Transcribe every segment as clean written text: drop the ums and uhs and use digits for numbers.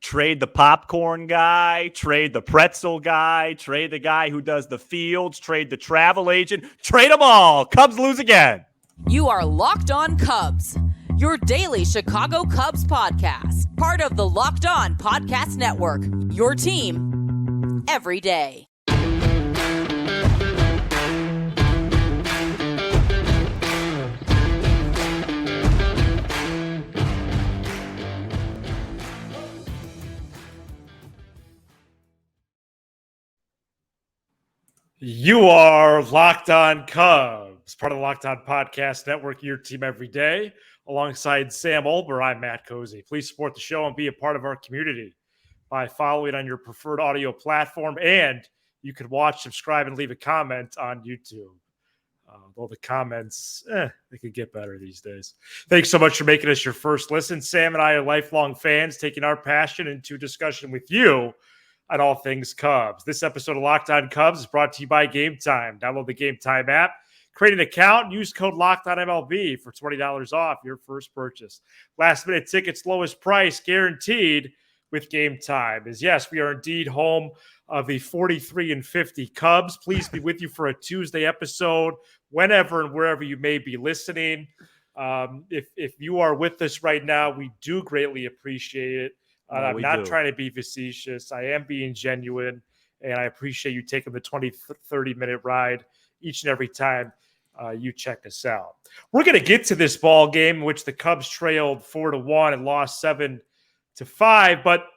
trade the popcorn guy, trade the pretzel guy, trade the guy who does the fields, trade the travel agent, trade them all. Cubs lose again. You are Locked On Cubs, your daily Chicago Cubs podcast, part of the Locked On Podcast Network, your team every day. You are Locked On Cubs, part of the Locked On Podcast Network, your team every day. Alongside Sam Olber, I'm Matt Cozy. Please support the show and be a part of our community by following on your preferred audio platform. And you can watch, subscribe, and leave a comment on YouTube. Though the comments, they could get better these days. Thanks so much for making us your first listen. Sam and I are lifelong fans, taking our passion into discussion with you on all things Cubs. This episode of Locked On Cubs is brought to you by Game Time. Download the Game Time app, create an account, and use code LOCKEDONMLB for $20 off your first purchase. Last minute tickets, lowest price, guaranteed with Game Time. Yes, we are indeed home of the 43-50 Cubs. Please be with you for a Tuesday episode, whenever and wherever you may be listening. If you are with us right now, we do greatly appreciate it. I'm not trying to be facetious. I am being genuine, and I appreciate you taking the 20, 30-minute ride each and every time you check us out. We're going to get to this ball game in which the Cubs trailed 4-1 and lost 7-5, but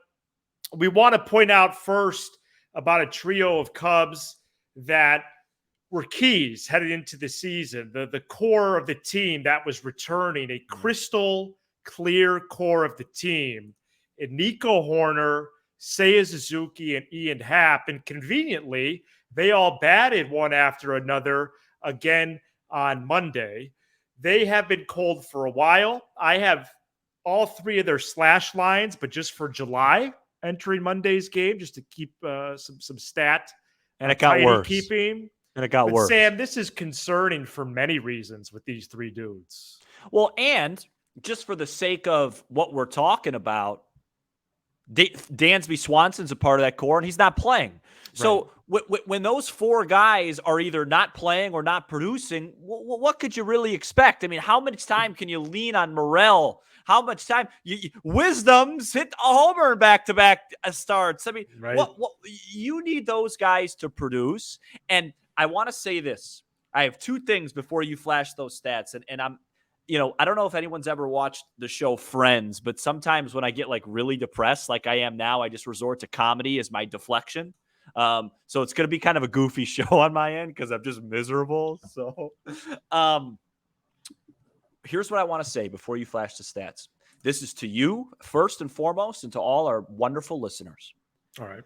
we want to point out first about a trio of Cubs that were keys headed into the season. The core of the team that was returning, a crystal clear core of the team. And Nico Hoerner, Seiya Suzuki, and Ian Happ. And conveniently, they all batted one after another again on Monday. They have been cold for a while. I have all three of their slash lines, but just for July entering Monday's game, just to keep some stat and it got worse. Keeping. And it got worse. Sam, this is concerning for many reasons with these three dudes. Well, and just for the sake of what we're talking about, Dansby Swanson's a part of that core, and he's not playing. So when those four guys are either not playing or not producing, what could you really expect? I mean, how much time can you lean on Morel? How much time? Wisdom's hit a homer in back-to-back starts. I mean, what you need those guys to produce. And I want to say this. I have two things before you flash those stats, and I'm I don't know if anyone's ever watched the show Friends, but sometimes when I get like really depressed, like I am now, I just resort to comedy as my deflection. So it's going to be kind of a goofy show on my end because I'm just miserable. So here's what I want to say before you flash the stats. This is to you first and foremost, and to all our wonderful listeners. All right.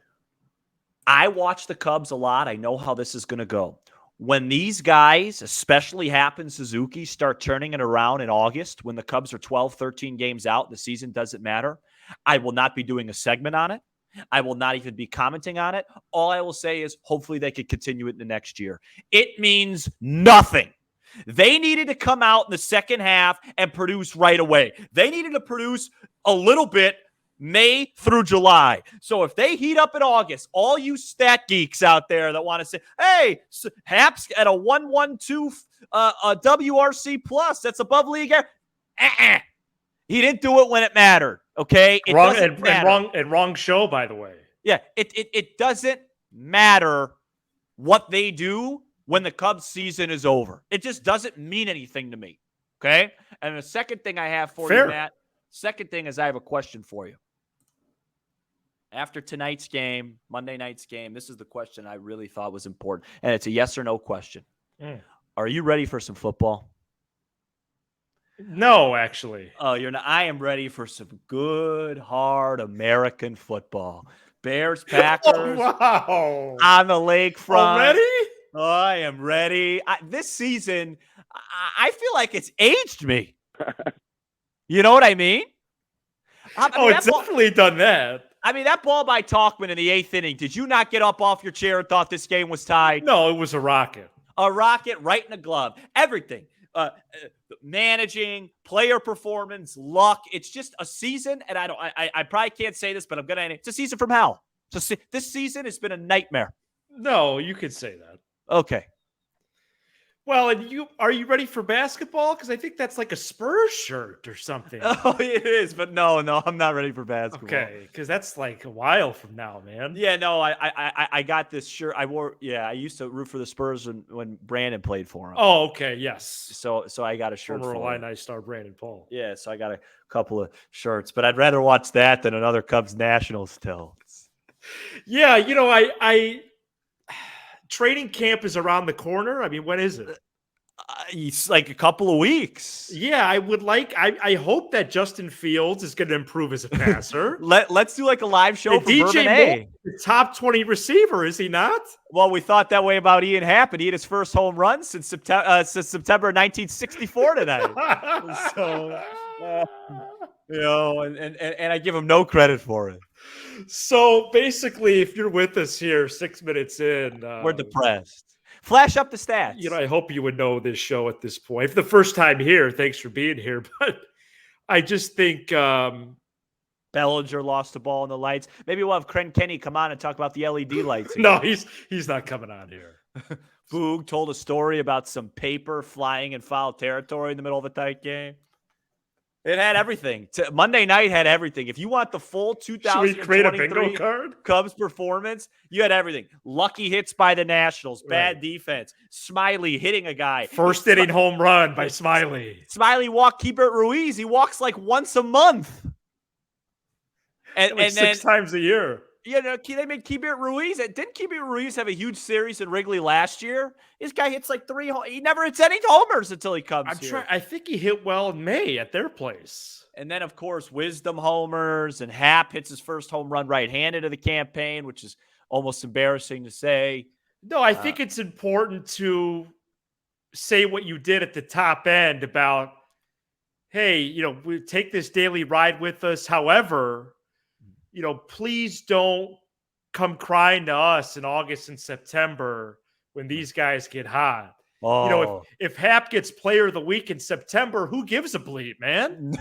I watch the Cubs a lot. I know how this is going to go. When these guys, especially Happ and Suzuki, start turning it around in August, when the Cubs are 12, 13 games out, the season doesn't matter, I will not be doing a segment on it. I will not even be commenting on it. All I will say is hopefully they could continue it in the next year. It means nothing. They needed to come out in the second half and produce right away. They needed to produce a little bit May through July. So if they heat up in August, all you stat geeks out there that want to say, hey, Happ's at a 112 WRC plus, that's above league average. He didn't do it when it mattered, okay? It doesn't matter. Wrong show, by the way. Yeah, it doesn't matter what they do when the Cubs season is over. It just doesn't mean anything to me, okay? And the second thing I have for you, Matt, second thing is I have a question for you. After tonight's game, Monday night's game, this is the question I really thought was important, and it's a yes or no question. Are you ready for some football? No, actually. Oh, you're not. I am ready for some good, hard American football. Bears, Packers. Wow. On the lakefront. Already? Oh, I am ready. This season, I feel like it's aged me. You know what I mean? It's definitely done that. I mean, that ball by Talkman in the 8th inning, did you not get up off your chair and thought this game was tied? No, it was a rocket. A rocket right in the glove. Everything. managing, player performance, luck. It's just a season, and I probably can't say this, but I'm gonna. It's a season from hell. So this season has been a nightmare. No, you could say that. Okay. Well, and are you ready for basketball? Because I think that's like a Spurs shirt or something. Oh, it is, but no, I'm not ready for basketball. Okay, because that's like a while from now, man. Yeah, no, I got this shirt. I wore. Yeah, I used to root for the Spurs when Brandon played for him. Oh, okay, yes. So I got a shirt Former for Illini star Brandon Paul. Yeah, so I got a couple of shirts, but I'd rather watch that than another Cubs National still. Yeah, I training camp is around the corner. I mean, when is it? It's like a couple of weeks. Yeah, I hope that Justin Fields is going to improve as a passer. Let's do like a live show and for DJ Bourbon Moore, A. the top 20 receiver, is he not? Well, we thought that way about Ian Happ, and he had his first home run since September 1964 tonight. So, and I give him no credit for it. So basically, if you're with us here 6 minutes in, we're depressed. Flash up the stats. I hope you would know this show at this point. For the first time here, thanks for being here. But I just think Bellinger lost the ball in the lights. Maybe we'll have Kenny come on and talk about the LED lights again. No, he's not coming on here. Boog told a story about some paper flying in foul territory in the middle of a tight game. It had everything. Monday night had everything. If you want the full 2023 Should we create a bingo card? Cubs performance, you had everything. Lucky hits by the Nationals, bad defense. Smiley hitting a guy. First inning home run by Smiley. Smiley walked Keibert Ruiz. He walks like once a month. And then 6 times a year. They made Keibert Ruiz. Didn't Keibert Ruiz have a huge series in Wrigley last year? This guy hits like 3. He never hits any homers until he comes here. I think he hit well in May at their place. And then, of course, Wisdom homers, and Happ hits his first home run right-handed of the campaign, which is almost embarrassing to say. No, I think it's important to say what you did at the top end about, hey, we take this daily ride with us. However, please don't come crying to us in August and September when these guys get hot. Oh. If Happ gets player of the week in September, who gives a bleep, man?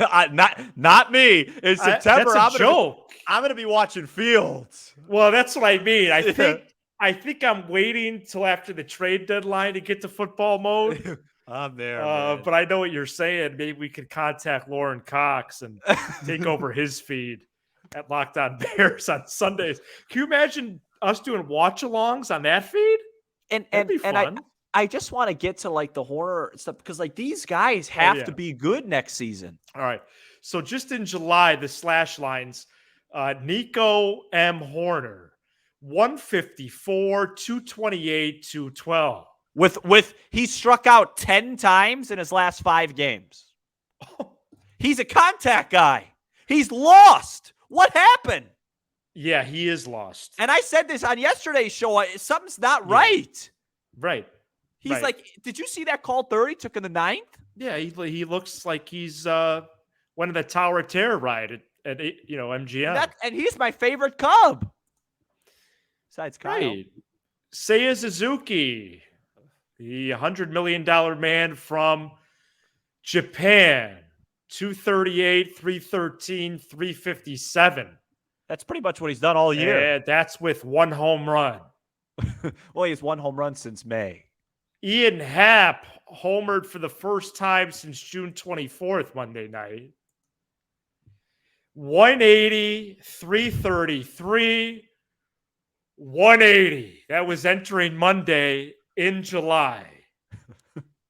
Not me. In September, that's a joke. I'm going to be watching Fields. Well, that's what I mean. I think I'm waiting till after the trade deadline to get to football mode. I'm there, but I know what you're saying. Maybe we could contact Lauren Cox and take over his feed at Locked On Bears on Sundays. Can you imagine us doing watch-alongs on that feed? That'd be fun. And I just want to get to like the horror stuff because like these guys have to be good next season. All right. So just in July, the slash lines, Nico M. Hoerner, 154, 228, 212. With he struck out 10 times in his last 5 games. He's a contact guy. He's lost. What happened? Yeah, he is lost. And I said this on yesterday's show. Something's not right. Right. He's like, did you see that call 30 took in the 9th? Yeah, he looks like he's one of the Tower of Terror ride at MGM. And he's my favorite Cub. Besides Kyle. Right. Seiya Suzuki, the $100 million man from Japan. 238, 313, 357. That's pretty much what he's done all year. Yeah, that's with 1 home run. Well, he has 1 home run since May. Ian Happ homered for the first time since June 24th, Monday night. 180, 333, 180. That was entering Monday in July.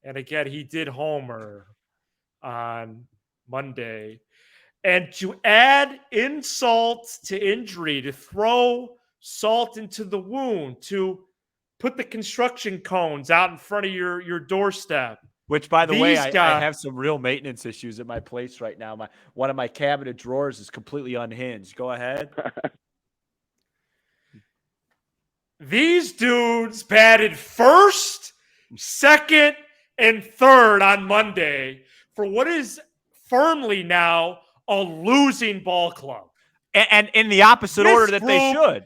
And again, he did homer on Monday. And to add insult to injury, to throw salt into the wound, to put the construction cones out in front of your doorstep. Which, by the way, I have some real maintenance issues at my place right now. One of my cabinet drawers is completely unhinged. Go ahead. These dudes batted first, second, and third on Monday for what is firmly now a losing ball club. And in the opposite order that they should.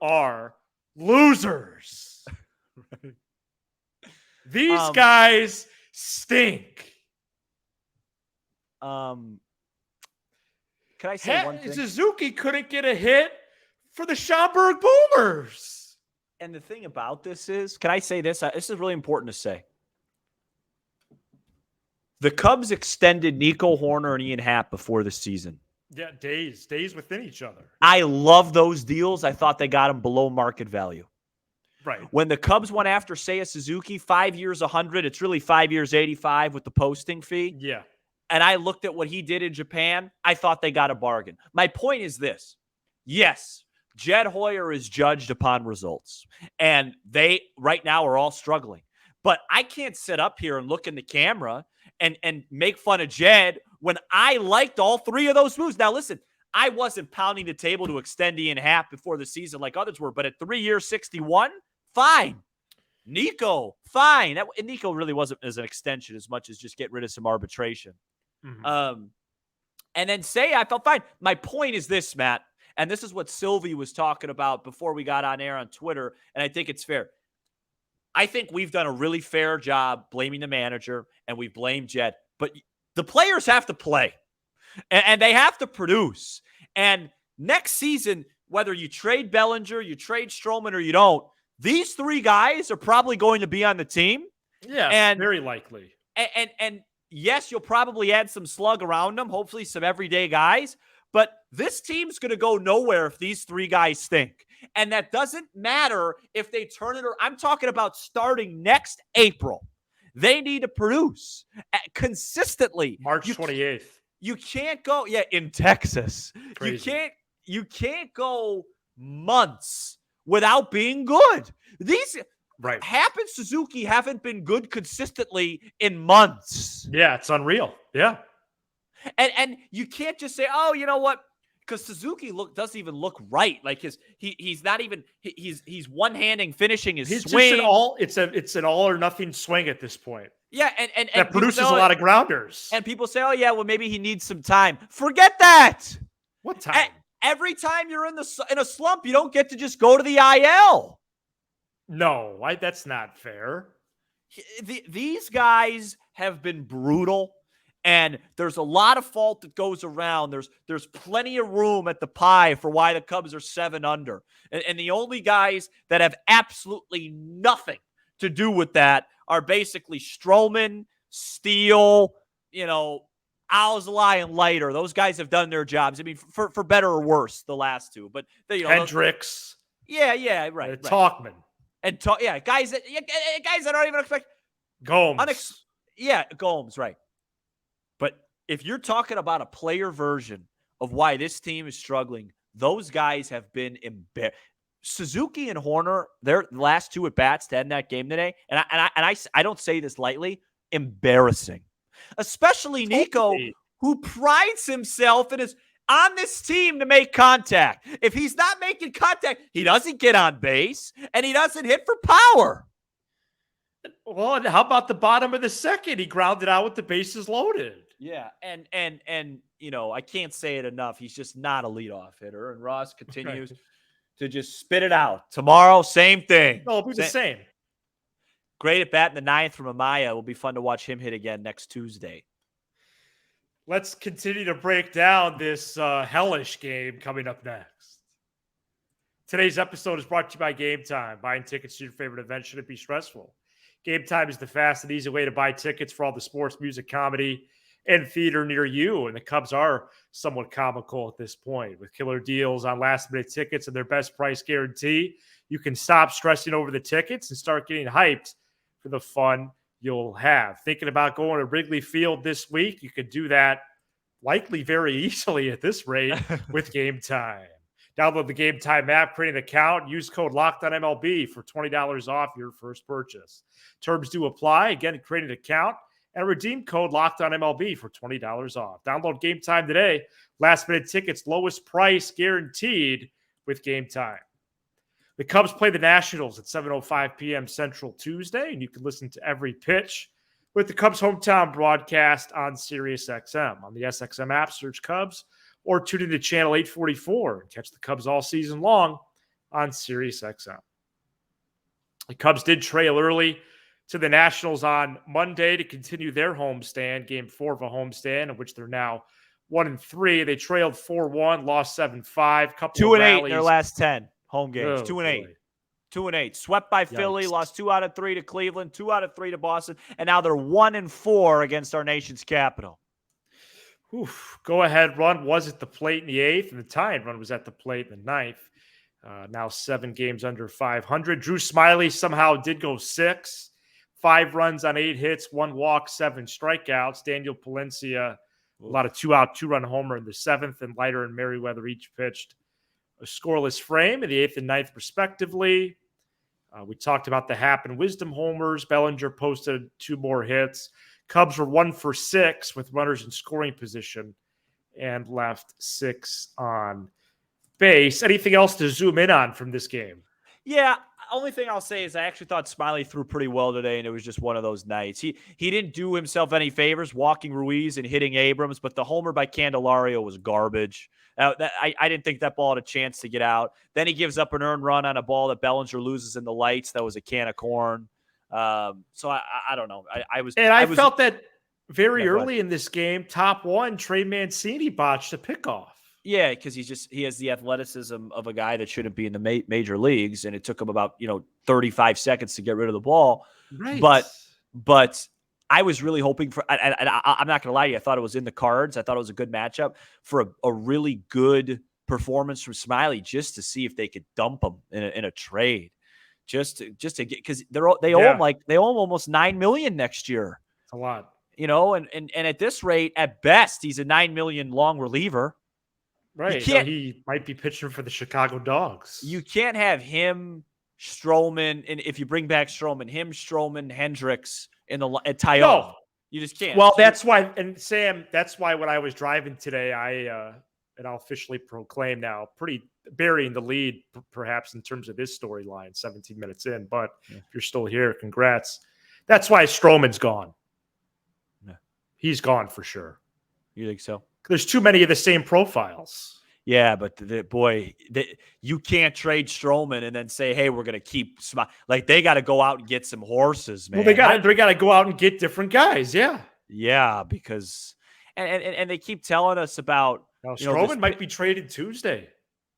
Are losers. These guys stink. Can I say one thing? Suzuki couldn't get a hit for the Schaumburg Boomers. And the thing about this is, can I say this? This is really important to say. The Cubs extended Nico Hoerner and Ian Happ before the season. Yeah, days within each other. I love those deals. I thought they got them below market value. Right. When the Cubs went after Seiya Suzuki, 5 years, 100, it's really 5 years, 85 with the posting fee. Yeah. And I looked at what he did in Japan. I thought they got a bargain. My point is this. Yes, Jed Hoyer is judged upon results. And they right now are all struggling. But I can't sit up here and look in the camera and make fun of Jed when I liked all three of those moves. Now, listen, I wasn't pounding the table to extend Ian Happ before the season like others were. But at 3 years, 61, fine. Nico, fine. Nico really wasn't as an extension as much as just get rid of some arbitration. Mm-hmm. And then I felt fine. My point is this, Matt, and this is what Sylvie was talking about before we got on air on Twitter, and I think it's fair. I think we've done a really fair job blaming the manager, and we blame Jed. But the players have to play, and they have to produce. And next season, whether you trade Bellinger, you trade Stroman, or you don't, these three guys are probably going to be on the team. Yeah, and very likely. And yes, you'll probably add some slug around them, hopefully some everyday guys. But this team's going to go nowhere if these three guys stink. And that doesn't matter if they turn it around. I'm talking about starting next April. They need to produce consistently. March 28th. You can't go, in Texas. Crazy. You can't go months without being good. These Happ and Suzuki haven't been good consistently in months. Yeah, it's unreal. Yeah. And you can't just say, oh, you know what? Because Suzuki doesn't even look right. Like he's not even he's one-handing finishing his swing. It's an all or nothing swing at this point. Yeah, and that produces a lot of grounders. And people say, oh yeah, well maybe he needs some time. Forget that. What time? Every time you're in a slump, you don't get to just go to the IL. No, that's not fair. These guys have been brutal. And there's a lot of fault that goes around. There's plenty of room at the pie for why the Cubs are 7 under. And the only guys that have absolutely nothing to do with that are basically Stroman, Steele, Alzolay, and Leiter. Those guys have done their jobs. I mean, for better or worse, the last two. But Hendricks. Yeah, right. Talkman. And guys that I don't even expect. Gomes. Gomes, right. But if you're talking about a player version of why this team is struggling, those guys have been embarrassed. Suzuki and Hoerner, their last two at bats to end that game today, and I don't say this lightly, embarrassing. Especially Nico, who prides himself and is on this team to make contact. If he's not making contact, he doesn't get on base and he doesn't hit for power. Well, and how about the bottom of the second? He grounded out with the bases loaded. Yeah, and I can't say it enough. He's just not a leadoff hitter, and Ross continues to just spit it out. Tomorrow, same thing. No, it'll be the same. Great at bat in the 9th from Amaya. It will be fun to watch him hit again next Tuesday. Let's continue to break down this hellish game coming up next. Today's episode is brought to you by Game Time. Buying tickets to your favorite event shouldn't be stressful. Game Time is the fast and easy way to buy tickets for all the sports, music, comedy, and theater near you. And the Cubs are somewhat comical at this point. With killer deals on last-minute tickets and their best price guarantee, you can stop stressing over the tickets and start getting hyped for the fun you'll have. Thinking about going to Wrigley Field this week? You could do that likely very easily at this rate with Game Time. Download the Game Time app, create an account, and use code LOCKEDONMLB for $20 off your first purchase. Terms do apply. Again, create an account and redeem code LOCKEDONMLB for $20 off. Download Game Time today. Last-minute tickets, lowest price guaranteed with Game Time. The Cubs play the Nationals at 7:05 p.m. Central Tuesday, and you can listen to every pitch with the Cubs hometown broadcast on SiriusXM. On the SXM app, search Cubs, or tune into channel 844 and catch the Cubs all season long on SiriusXM. The Cubs did trail early to the Nationals on Monday to continue their homestand, game 4 of a homestand, in which they're now 1-3. They trailed 4-1, lost 7-5. Couple 2-8 of in their rallies. last 10 home games. Oh, 2-8. boy. 2-8. Swept by Philly, Yikes. lost 2 out of 3 to Cleveland, 2 out of 3 to Boston, and now they're 1-4 against our nation's capital. Oof. Go-ahead run was at the plate in the 8th, and the tying run was at the plate in the 9th. Now 7 games under 500. Drew Smiley somehow did go 6. 5 runs on 8 hits, 1 walk, 7 strikeouts. Daniel Palencia, a lot of 2-out, 2-run homer in the 7th, and Leiter and Merriweather each pitched a scoreless frame in the 8th and 9th, respectively. We talked about the Happ and Wisdom homers. Bellinger posted 2 more hits. Cubs were 1 for 6 with runners in scoring position and left 6 on base. Anything else to zoom in on from this game? Yeah, only thing I'll say is I actually thought Smiley threw pretty well today, and it was just one of those nights. He didn't do himself any favors walking Ruiz and hitting Abrams, but the homer by Candelario was garbage. I didn't think that ball had a chance to get out. Then he gives up an earned run on a ball that Bellinger loses in the lights. That was a can of corn. So I don't know. I felt that very early in this game, top 1, Trey Mancini botched a pickoff. Yeah, because he has the athleticism of a guy that shouldn't be in the major leagues, and it took him about 35 seconds to get rid of the ball. Right. But I was really hoping for. I'm not going to lie to you. I thought it was in the cards. I thought it was a good matchup for a really good performance from Smiley, just to see if they could dump him in a trade, just to get, because they owe him almost $9 million next year. It's a lot, And at this rate, at best, he's a $9 million long reliever. Right. He might be pitching for the Chicago Dogs. You can't have him, Stroman, and if you bring back Stroman, Stroman, Hendricks at Tyone. No. You just can't. Well, that's why, and Sam, that's why when I was driving today, and I'll officially proclaim now, pretty burying the lead, perhaps in terms of this storyline, 17 minutes in. But if you're still here, congrats. That's why Stroman's gone. Yeah. He's gone for sure. You think so? There's too many of the same profiles. Yeah, but you can't trade Stroman and then say, "Hey, we're going to keep like they got to go out and get some horses, man." Well, they got to go out and get different guys. Yeah, yeah, because and they keep telling us about Stroman might be traded Tuesday.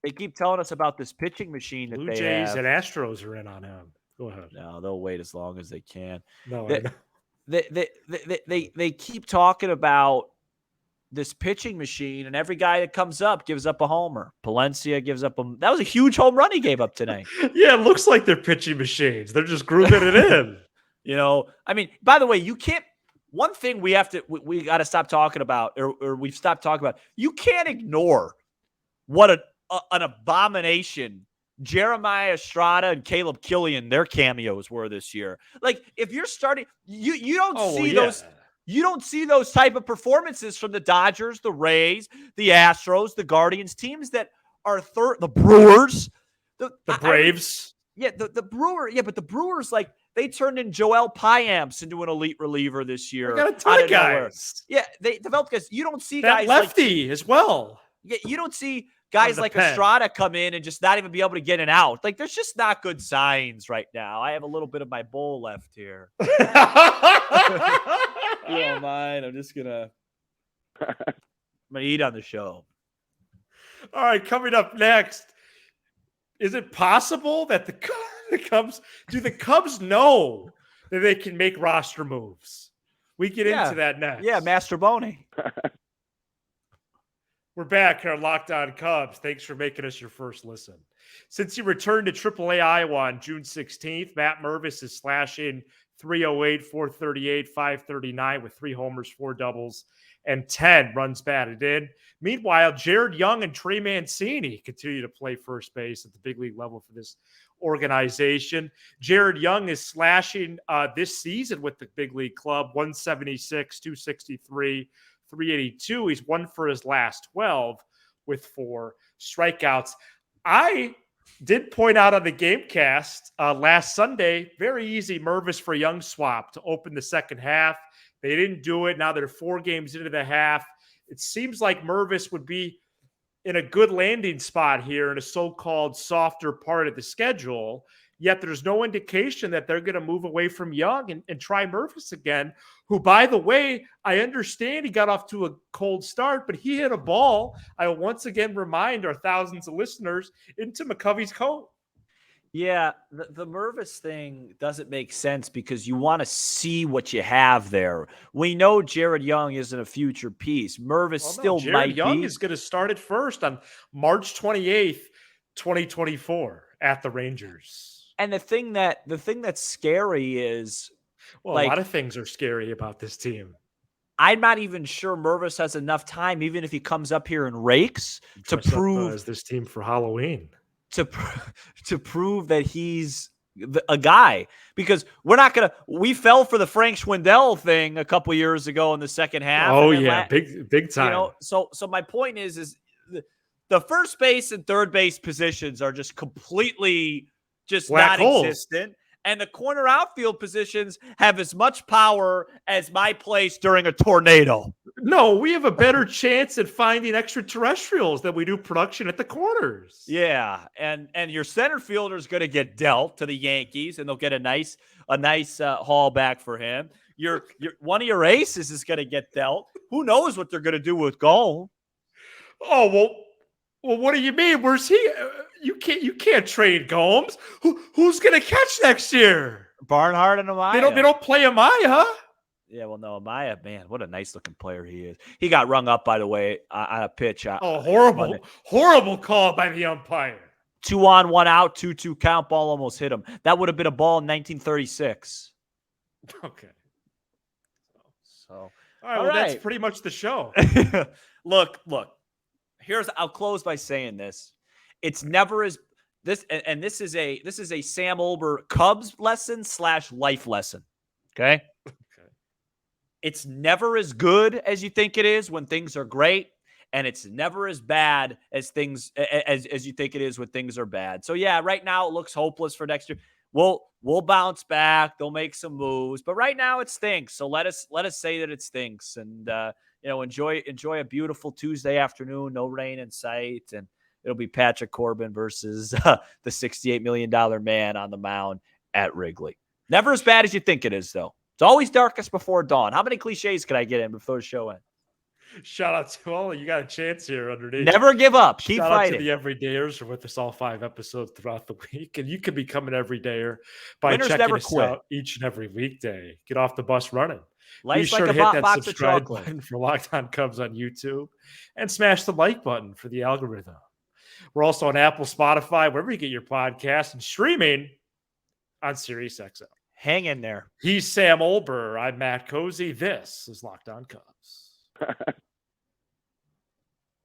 They keep telling us about this pitching machine that Blue Jays and Astros are in on him. Go ahead. No, they'll wait as long as they can. No, they keep talking about this pitching machine, and every guy that comes up gives up a homer. Palencia gives up that was a huge home run he gave up tonight. Yeah, it looks like they're pitching machines. They're just grooving it in. I mean, by the way, you can't. One thing we got to stop talking about, or we've stopped talking about. You can't ignore what an abomination Jeremiah Estrada and Caleb Killian, their cameos were this year. Like, if you're starting, you don't see those. You don't see those type of performances from the Dodgers, the Rays, the Astros, the Guardians, teams that are the Brewers, the Braves. The Brewers. Yeah, but the Brewers, like, they turned in Joel Payamps into an elite reliever this year. They got a ton of guys. Yeah, they developed guys. You don't see that guys lefty as well. Yeah, you don't see guys like Estrada come in and just not even be able to get an out. Like, there's just not good signs right now. I have a little bit of my bowl left here. You don't mind? I'm gonna eat on the show. All right, coming up next, is it possible that the Cubs know that they can make roster moves? We get into that next. Yeah, Master Boney. We're back here on Locked On Cubs. Thanks for making us your first listen. Since he returned to AAA Iowa on June 16th, Matt Mervis is slashing .308, .438, .539 with 3 homers, 4 doubles, and 10 runs batted in. Meanwhile, Jared Young and Trey Mancini continue to play first base at the big league level for this organization. Jared Young is slashing this season with the big league club, 176, 263, 382. He's 1 for his last 12 with 4 strikeouts. I did point out on the Gamecast last Sunday, very easy Mervis for Young swap to open the second half. They didn't do it. Now they're 4 games into the half. It seems like Mervis would be in a good landing spot here in a so-called softer part of the schedule. Yet there's no indication that they're going to move away from Young and try Mervis again, who, by the way, I understand he got off to a cold start, but he hit a ball, I will once again remind our thousands of listeners, into McCovey's coat. Yeah, the Mervis thing doesn't make sense because you want to see what you have there. We know Jared Young isn't a future piece. Mervis still Jared might Young be. is going to start at first on March 28th, 2024 at the Rangers. And the thing that's scary is, a lot of things are scary about this team. I'm not even sure Mervis has enough time, even if he comes up here and rakes, to prove as this team for Halloween. To prove that he's a guy, because we fell for the Frank Schwindel thing a couple years ago in the second half. Oh yeah, big time. So my point is the first base and third base positions are just completely Black non-existent. And the corner outfield positions have as much power as my place during a tornado. No, we have a better chance at finding extraterrestrials than we do production at the corners. Yeah, and your center fielder is going to get dealt to the Yankees, and they'll get a nice haul back for him. Your one of your aces is going to get dealt. Who knows what they're going to do with Goal? Oh well, what do you mean? Where's he? You can't trade Gomes. Who's going to catch next year? Barnhart and Amaya. They don't play Amaya. Yeah, well, no, Amaya, man, what a nice looking player he is. He got rung up, by the way, on a pitch. Horrible call by the umpire. 2 on, 1 out, 2-2 count. Ball almost hit him. That would have been a ball in 1936. Okay. So all right, that's pretty much the show. Look. I'll close by saying this. It's never as this, and this is a Sam Olber Cubs lesson / life lesson. Okay. It's never as good as you think it is when things are great, and it's never as bad as you think it is when things are bad. So yeah, right now it looks hopeless for next year. We'll bounce back. They'll make some moves, but right now it stinks. So let us say that it stinks, and enjoy a beautiful Tuesday afternoon. No rain in sight, and it'll be Patrick Corbin versus the $68 million man on the mound at Wrigley. Never as bad as you think it is, though. It's always darkest before dawn. How many cliches can I get in before the show ends? Shout out to all. You got a chance here underneath. Never give up. Keep Shout fighting. Out to the everydayers who are with us all 5 episodes throughout the week. And you can become an everydayer by checking us out each and every weekday. Get off the bus running. Life's Be sure like to a hit that box subscribe of chocolate button for Locked On Cubs on YouTube and smash the like button for the algorithm. We're also on Apple, Spotify, wherever you get your podcasts, and streaming on SiriusXM. Hang in there. He's Sam Olber. I'm Matt Cozy. This is Locked On Cubs.